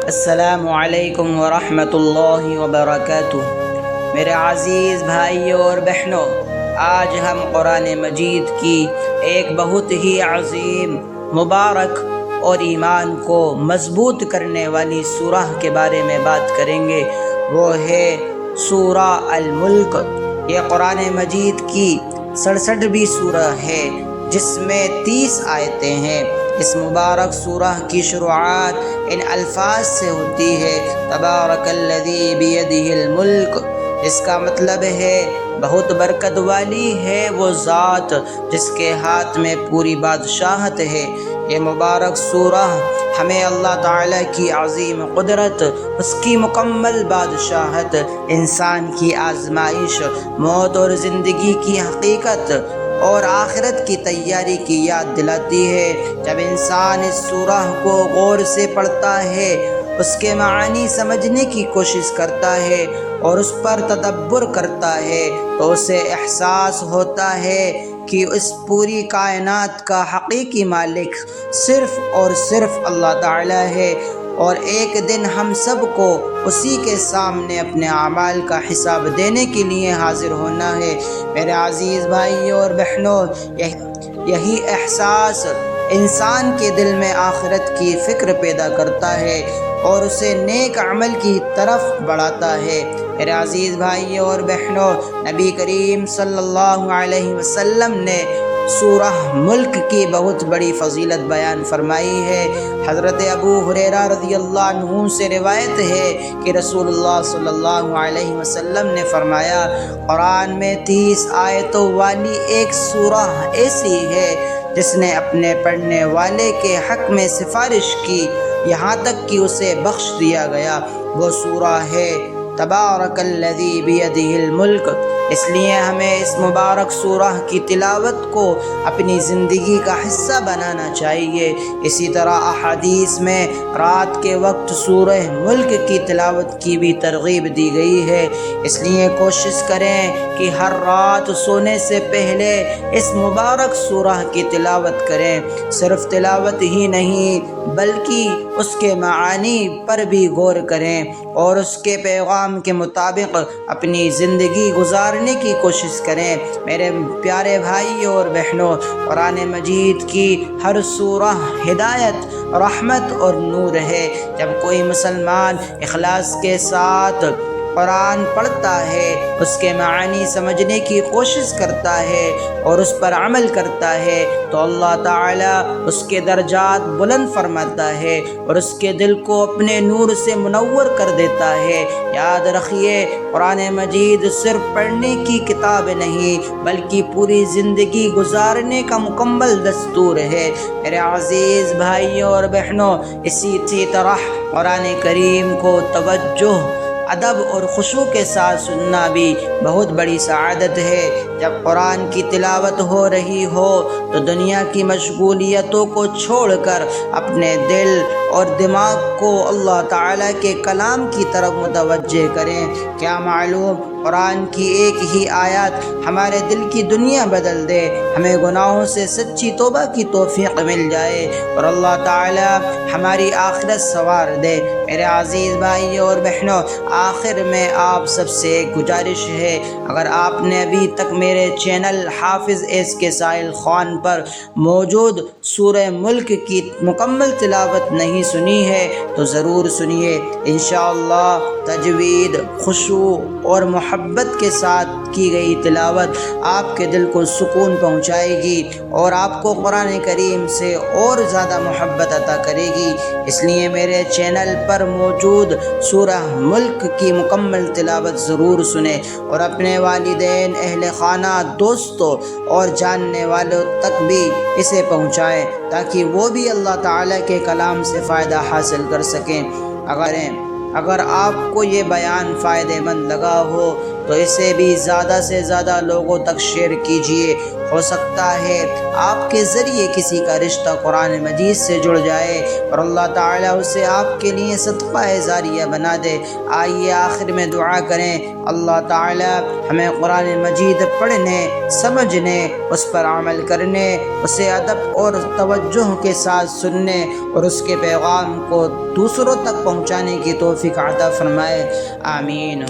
السلام علیکم ورحمۃ اللہ وبرکاتہ۔ میرے عزیز بھائیوں اور بہنوں، آج ہم قرآن مجید کی ایک بہت ہی عظیم، مبارک اور ایمان کو مضبوط کرنے والی سورہ کے بارے میں بات کریں گے۔ وہ ہے سورہ الملک۔ یہ قرآن مجید کی 67ویں سورہ ہے جس میں 30 آیتیں ہیں۔ اس مبارک سورہ کی شروعات ان الفاظ سے ہوتی ہے: تبارک الذی بیدہ الملک، جس کا مطلب ہے بہت برکت والی ہے وہ ذات جس کے ہاتھ میں پوری بادشاہت ہے۔ یہ مبارک سورہ ہمیں اللہ تعالیٰ کی عظیم قدرت، اس کی مکمل بادشاہت، انسان کی آزمائش، موت اور زندگی کی حقیقت اور آخرت کی تیاری کی یاد دلاتی ہے۔ جب انسان اس سورہ کو غور سے پڑھتا ہے، اس کے معانی سمجھنے کی کوشش کرتا ہے اور اس پر تدبر کرتا ہے، تو اسے احساس ہوتا ہے کہ اس پوری کائنات کا حقیقی مالک صرف اور صرف اللہ تعالیٰ ہے، اور ایک دن ہم سب کو اسی کے سامنے اپنے اعمال کا حساب دینے کے لیے حاضر ہونا ہے۔ میرے عزیز بھائیوں اور بہنوں، یہی احساس انسان کے دل میں آخرت کی فکر پیدا کرتا ہے اور اسے نیک عمل کی طرف بڑھاتا ہے۔ میرے عزیز بھائیوں اور بہنوں، نبی کریم صلی اللہ علیہ وسلم نے سورہ ملک کی بہت بڑی فضیلت بیان فرمائی ہے۔ حضرت ابو ہریرہ رضی اللہ عنہ سے روایت ہے کہ رسول اللہ صلی اللہ علیہ وسلم نے فرمایا، قرآن میں 30 آیتوں والی ایک سورہ ایسی ہے جس نے اپنے پڑھنے والے کے حق میں سفارش کی یہاں تک کہ اسے بخش دیا گیا۔ وہ سورہ ہے تبارک الذی بیدہ الملک۔ اس لیے ہمیں اس مبارک سورہ کی تلاوت کو اپنی زندگی کا حصہ بنانا چاہیے۔ اسی طرح احادیث میں رات کے وقت سورہ ملک کی تلاوت کی بھی ترغیب دی گئی ہے۔ اس لیے کوشش کریں کہ ہر رات سونے سے پہلے اس مبارک سورہ کی تلاوت کریں۔ صرف تلاوت ہی نہیں بلکہ اس کے معانی پر بھی غور کریں اور اس کے پیغام کے مطابق اپنی زندگی گزارنے کی کوشش کریں۔ میرے پیارے بھائیوں اور بہنوں، قرآن مجید کی ہر سورہ ہدایت، رحمت اور نور ہے۔ جب کوئی مسلمان اخلاص کے ساتھ قرآن پڑھتا ہے، اس کے معانی سمجھنے کی کوشش کرتا ہے اور اس پر عمل کرتا ہے، تو اللہ تعالیٰ اس کے درجات بلند فرماتا ہے اور اس کے دل کو اپنے نور سے منور کر دیتا ہے۔ یاد رکھیے، قرآن مجید صرف پڑھنے کی کتاب نہیں بلکہ پوری زندگی گزارنے کا مکمل دستور ہے۔ میرے عزیز بھائیوں اور بہنوں، اسی طرح قرآن کریم کو توجہ، ادب اور خشوع کے ساتھ سننا بھی بہت بڑی سعادت ہے۔ جب قرآن کی تلاوت ہو رہی ہو تو دنیا کی مشغولیتوں کو چھوڑ کر اپنے دل اور دماغ کو اللہ تعالیٰ کے کلام کی طرف متوجہ کریں۔ کیا معلوم قرآن کی ایک ہی آیات ہمارے دل کی دنیا بدل دے، ہمیں گناہوں سے سچی توبہ کی توفیق مل جائے اور اللہ تعالیٰ ہماری آخرت سنوار دے۔ میرے عزیز بھائیوں اور بہنوں، آخر میں آپ سب سے ایک گزارش ہے، اگر آپ نے ابھی تک میرے چینل حافظ ایس کے سائل خان پر موجود سورہ ملک کی مکمل تلاوت نہیں سنی ہے تو ضرور سنیے۔ انشاءاللہ تجوید، خشوع اور محبت کے ساتھ کی گئی تلاوت آپ کے دل کو سکون پہنچائے گی اور آپ کو قرآن کریم سے اور زیادہ محبت عطا کرے گی۔ اس لیے میرے چینل پر موجود سورہ ملک کی مکمل تلاوت ضرور سنیں اور اپنے والدین، اہل خانہ، دوستوں اور جاننے والوں تک بھی اسے پہنچائیں تاکہ وہ بھی اللہ تعالیٰ کے کلام سے فائدہ حاصل کر سکیں۔ اگر آپ کو یہ بیان فائدہ مند لگا ہو تو تو اسے بھی زیادہ سے زیادہ لوگوں تک شیئر کیجیے۔ ہو سکتا ہے آپ کے ذریعے کسی کا رشتہ قرآن مجید سے جڑ جائے اور اللہ تعالیٰ اسے آپ کے لیے صدقہ جاریہ بنا دے۔ آئیے آخر میں دعا کریں، اللہ تعالیٰ ہمیں قرآن مجید پڑھنے، سمجھنے، اس پر عمل کرنے، اسے ادب اور توجہ کے ساتھ سننے اور اس کے پیغام کو دوسروں تک پہنچانے کی توفیق عطا فرمائے، آمین۔